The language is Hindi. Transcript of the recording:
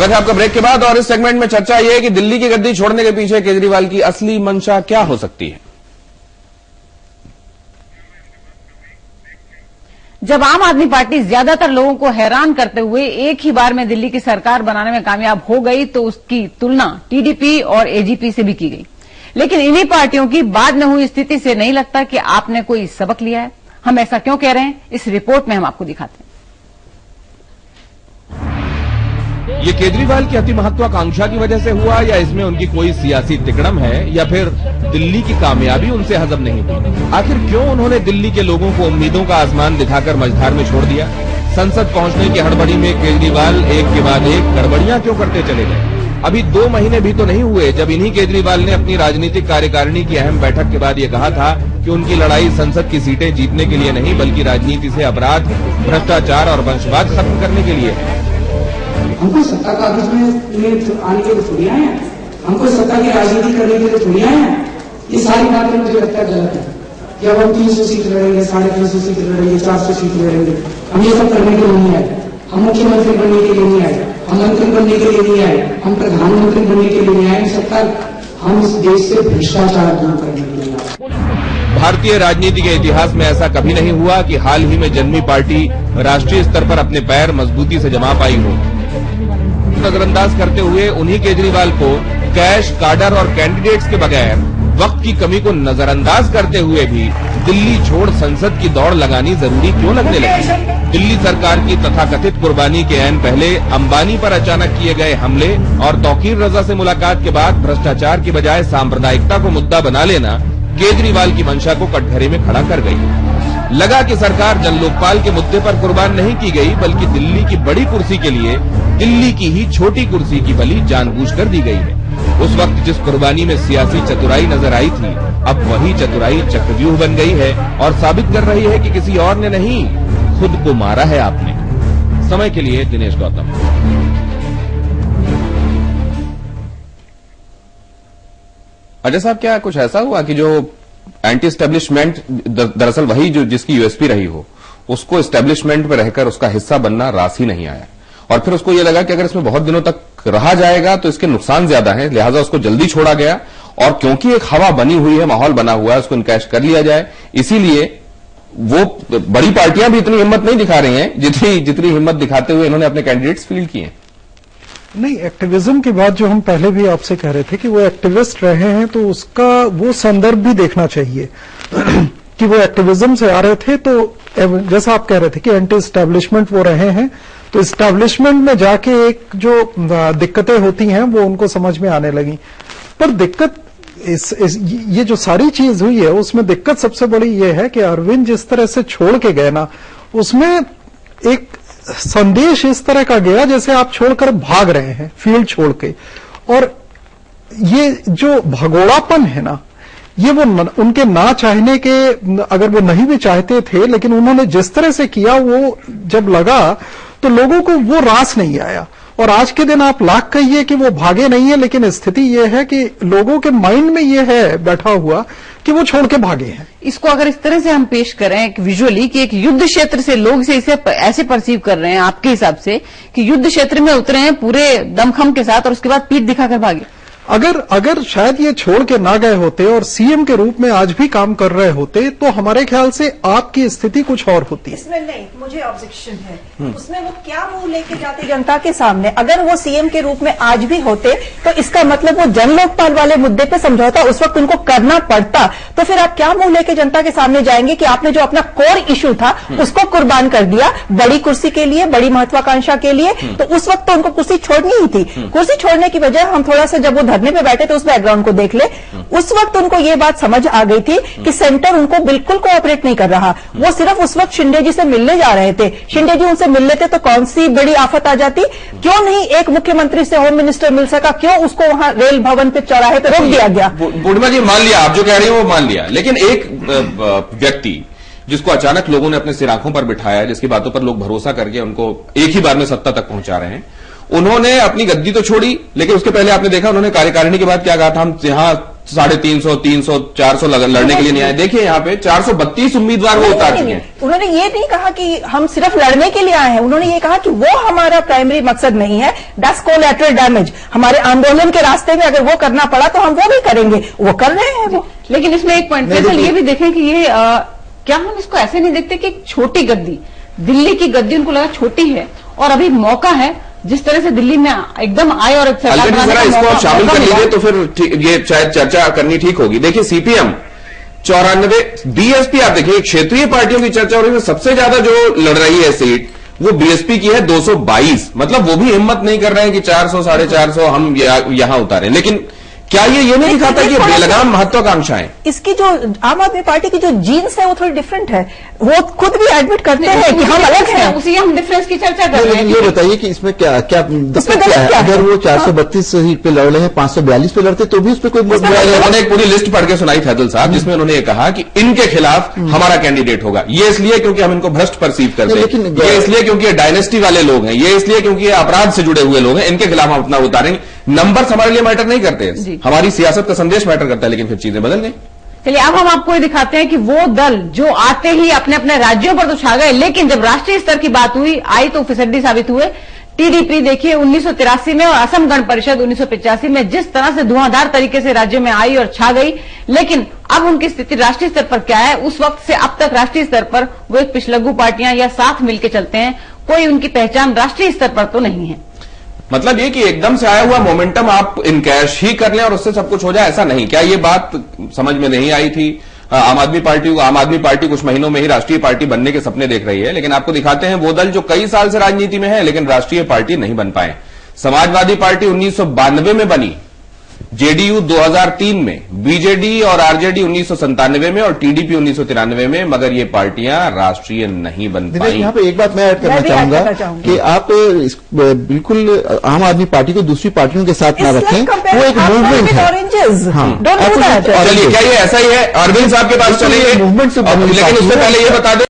स्वागत है आपका ब्रेक के बाद। और इस सेगमेंट में चर्चा यह है कि दिल्ली की गद्दी छोड़ने के पीछे केजरीवाल की असली मंशा क्या हो सकती है। जब आम आदमी पार्टी ज्यादातर लोगों को हैरान करते हुए एक ही बार में दिल्ली की सरकार बनाने में कामयाब हो गई तो उसकी तुलना टीडीपी और एजीपी से भी की गई। लेकिन इन्हीं पार्टियों की बाद में हुई स्थिति से नहीं लगता कि आपने कोई सबक लिया है। हम ऐसा क्यों कह रहे हैं, इस रिपोर्ट में हम आपको दिखाते हैं। ये केजरीवाल की अति महत्वाकांक्षा की वजह से हुआ या इसमें उनकी कोई सियासी तिकड़म है या फिर दिल्ली की कामयाबी उनसे हजम नहीं हुई। आखिर क्यों उन्होंने दिल्ली के लोगों को उम्मीदों का आसमान दिखाकर मझधार में छोड़ दिया। संसद पहुंचने की हड़बड़ी में केजरीवाल एक के बाद एक गड़बड़ियां क्यों करते चले गए। अभी 2 महीने भी तो नहीं हुए जब इन्हीं केजरीवाल ने अपनी राजनीतिक कार्यकारिणी की अहम बैठक के बाद ये कहा था कि उनकी लड़ाई संसद की सीटें जीतने के लिए नहीं बल्कि राजनीति से अपराध, भ्रष्टाचार और वंशवाद खत्म करने के लिए है। हमको सत्ता का अभी आने के लिए थोड़ी आए हैं, हमको सत्ता की राजनीति करने के लिए थोड़ी आए हैं। ये सारी बातें मुझे लगता है गलत है कि अब हम 300 सीट लड़ेंगे, 350 सीट लड़ेंगे, 400 सीट लड़ेंगे। हम ये सब करने के लिए नहीं आए। हम मुख्यमंत्री बनने के लिए नहीं आए, हम मंत्री बनने के लिए नहीं आए, हम प्रधानमंत्री बनने के लिए नहीं आए। सत्ता हम इस देश से भ्रष्टाचार दूर करने के लिए आए। भारतीय राजनीति के इतिहास में ऐसा कभी नहीं हुआ कि हाल ही में जन्मी पार्टी राष्ट्रीय स्तर पर अपने पैर मजबूती से जमा पाई हो। नजरअंदाज करते हुए उन्हीं केजरीवाल को कैश, काडर और कैंडिडेट्स के बगैर वक्त की कमी को नजरअंदाज करते हुए भी दिल्ली छोड़ संसद की दौड़ लगानी जरूरी क्यों लगने लगी। दिल्ली सरकार की तथाकथित कुर्बानी के ऐन पहले अंबानी पर अचानक किए गए हमले और तौकीर रजा से मुलाकात के बाद भ्रष्टाचार की बजाय सांप्रदायिकता को मुद्दा बना लेना केजरीवाल की मंशा को कटघरे में खड़ा कर गई। लगा कि सरकार जन लोकपाल के मुद्दे पर कुर्बान नहीं की गई बल्कि दिल्ली की बड़ी कुर्सी के लिए दिल्ली की ही छोटी कुर्सी की बलि जानबूझकर दी गई है। उस वक्त जिस कुर्बानी में सियासी चतुराई नजर आई थी, अब वही चतुराई चक्रव्यूह बन गई है और साबित कर रही है कि किसी और ने नहीं, खुद को मारा है आपने। समय के लिए दिनेश गौतम। अजय साहब, क्या कुछ ऐसा हुआ कि जो एंटी एस्टेब्लिशमेंट दरअसल वही जो जिसकी यूएसपी रही हो, उसको एस्टेब्लिशमेंट में रहकर उसका हिस्सा बनना रास ही नहीं आया और फिर उसको ये लगा कि अगर इसमें बहुत दिनों तक रहा जाएगा तो इसके नुकसान ज्यादा हैं, लिहाजा उसको जल्दी छोड़ा गया और क्योंकि एक हवा बनी हुई है, माहौल बना हुआ है, उसको इनकैश कर लिया जाए। इसीलिए वो बड़ी पार्टियां भी इतनी हिम्मत नहीं दिखा रही हैं जितनी हिम्मत दिखाते हुए इन्होंने अपने कैंडिडेट्स फील्ड किए हैं। नहीं, एक्टिविज्म की बात जो हम पहले भी आपसे कह रहे थे कि वो एक्टिविस्ट रहे हैं तो उसका वो संदर्भ भी देखना चाहिए कि वो एक्टिविज्म से आ रहे थे। तो जैसा आप कह रहे थे कि एंटी एस्टैब्लिशमेंट वो रहे हैं, तो एस्टैब्लिशमेंट में जाके एक जो दिक्कतें होती हैं वो उनको समझ में आने लगी। पर दिक्कत ये जो सारी चीज हुई है उसमें दिक्कत सबसे बड़ी ये है कि अरविंद जिस तरह से छोड़ के गए ना, उसमें एक संदेश इस तरह का गया जैसे आप छोड़कर भाग रहे हैं फील्ड छोड़ के। और ये जो भगोड़ापन है ना, ये वो उनके ना चाहने के, अगर वो नहीं भी चाहते थे लेकिन उन्होंने जिस तरह से किया, वो जब लगा तो लोगों को वो रास नहीं आया। और आज के दिन आप लाख कहिए कि वो भागे नहीं है, लेकिन स्थिति ये है कि लोगों के माइंड में ये है बैठा हुआ कि वो छोड़ के भागे हैं। इसको अगर इस तरह से हम पेश करें विजुअली कि एक युद्ध क्षेत्र से लोग इसे ऐसे परसीव कर रहे हैं आपके हिसाब से कि युद्ध क्षेत्र में उतरे हैं पूरे दमखम के साथ और उसके बाद पीठ दिखाकर भागे। अगर शायद ये छोड़ के ना गए होते और सीएम के रूप में आज भी काम कर रहे होते तो हमारे ख्याल से आपकी स्थिति कुछ और होती। इसमें नहीं, मुझे ऑब्जेक्शन है उसमें। वो क्या मुंह लेके जाते जनता के सामने? अगर वो सीएम के रूप में आज भी होते तो इसका मतलब वो जन लोकपाल वाले मुद्दे पे समझौता उस वक्त उनको करना पड़ता। तो फिर आप क्या मुंह लेके जनता के सामने जाएंगे कि आपने जो अपना कोर इशू था उसको कुर्बान कर दिया बड़ी कुर्सी के लिए, बड़ी महत्वाकांक्षा के लिए। तो उस वक्त तो उनको कुर्सी छोड़नी ही थी। कुर्सी छोड़ने की वजह हम थोड़ा सा जब वो धरने पे बैठे थे उस बैकग्राउंड को देख ले। उस वक्त उनको ये बात समझ आ गई थी कि सेंटर उनको बिल्कुल कोऑपरेट नहीं कर रहा। वो सिर्फ उस वक्त शिंदे जी से मिलने जा रहे थे। शिंदे जी उनसे मिल लेते तो कौन सी बड़ी आफत आ जाती। क्यों नहीं एक मुख्यमंत्री से होम मिनिस्टर मिल सका? क्यों उसको वहां रेल भवन पे चौराहे पे रोक दिया गया? पूर्णिमा जी, मान लिया आप जो कह रही हैं वो मान लिया, लेकिन एक व्यक्ति जिसको अचानक लोगों ने अपने सिर आंखों पर बिठाया, जिसकी बातों पर लोग भरोसा करके उनको एक ही बार में सत्ता तक पहुंचा रहे हैं, उन्होंने अपनी गद्दी तो छोड़ी, लेकिन उसके पहले आपने देखा उन्होंने कार्यकारिणी के बाद क्या कहा था, हम यहां 350, 300, 400 लड़ने के लिए नहीं आए। देखिए यहाँ पे 432 उम्मीदवार वो उतार चुके हैं। उन्होंने ये नहीं कहा कि हम सिर्फ लड़ने के लिए आए हैं, उन्होंने ये कहा कि वो हमारा प्राइमरी मकसद नहीं है। That's collateral damage. हमारे आंदोलन के रास्ते में अगर वो करना पड़ा तो हम वो भी करेंगे, वो कर रहे हैं वो। लेकिन इसमें एक पॉइंट फैसल ये भी देखें कि ये क्या हम इसको ऐसे नहीं देखते कि एक छोटी गद्दी, दिल्ली की गद्दी उनको लगा छोटी है और अभी मौका है जिस तरह से दिल्ली में एकदम आए और इसको आप शामिल कर लीजिए तो फिर ये शायद चर्चा करनी ठीक होगी। देखिए सीपीएम 94, बीएसपी आप देखिए क्षेत्रीय पार्टियों की चर्चा हो रही है, सबसे ज्यादा जो लड़ रही है सीट वो बीएसपी की है 222। मतलब वो भी हिम्मत नहीं कर रहे हैं कि 400, 450 हम यहां उतारें। लेकिन क्या ये नहीं दिखाता कि बेलगाम महत्वाकांक्षाएं? इसकी जो आम आदमी पार्टी की जो जीन्स है वो थोड़ी डिफरेंट है, वो खुद भी एडमिट करते हैं कि हम अलग हैं। उसी हम डिफरेंस की चर्चा कर रहे हैं। ये बताइए कि इसमें क्या दिक्कत क्या है? अगर वो 432 सीट पे लड़ रहे हैं, 542 पे लड़ते तो भी उस पर कोई उन्होंने एक पूरी लिस्ट पढ़ के सुनाई फैजल साहब, जिसमें उन्होंने ये कहा कि इनके खिलाफ हमारा कैंडिडेट होगा। ये इसलिए क्योंकि हम इनको भ्रष्ट परसीव करते हैं, ये इसलिए क्योंकि ये डायनेस्टी वाले लोग हैं, ये इसलिए क्योंकि ये अपराध से जुड़े हुए लोग हैं, इनके खिलाफ हम अपना उतारेंगे। नंबर्स हमारे लिए मैटर नहीं करते, हमारी सियासत का संदेश मैटर करता है। लेकिन फिर चीजें बदल गई। चलिए अब हम आपको ये दिखाते हैं कि वो दल जो आते ही अपने अपने राज्यों पर तो छा गए, लेकिन जब राष्ट्रीय स्तर की बात आई तो फिसड्डी साबित हुए। टीडीपी देखिए 1983 में और असम गण परिषद 1985 में जिस तरह से धुआंधार तरीके से राज्य में आई और छा गई, लेकिन अब उनकी स्थिति राष्ट्रीय स्तर पर क्या है? उस वक्त से अब तक राष्ट्रीय स्तर पर वो एक पिछलग्गू पार्टियां या साथ मिलकर चलते हैं, कोई उनकी पहचान राष्ट्रीय स्तर पर तो नहीं है। मतलब ये कि एकदम से आया हुआ मोमेंटम आप इनकैश ही कर लें और उससे सब कुछ हो जाए, ऐसा नहीं। क्या ये बात समझ में नहीं आई थी आम आदमी पार्टी कुछ महीनों में ही राष्ट्रीय पार्टी बनने के सपने देख रही है, लेकिन आपको दिखाते हैं वो दल जो कई साल से राजनीति में है लेकिन राष्ट्रीय पार्टी नहीं बन पाए। समाजवादी पार्टी 1992 में बनी, जेडीयू 2003 में, बीजेडी और आरजेडी 1997 में और टीडीपी 1993 में, मगर ये पार्टियां राष्ट्रीय नहीं बन पाई। यहाँ पे एक बात मैं ऐड करना चाहूंगा कि आप बिल्कुल आम आदमी पार्टी को दूसरी पार्टियों के साथ ना रखें, वो एक मूवमेंट है। हाँ, चलिए क्या ये ऐसा ही है? अरविंद साहब के पास चलेंगे, मूवमेंट से लेकिन उससे पहले ये बता दें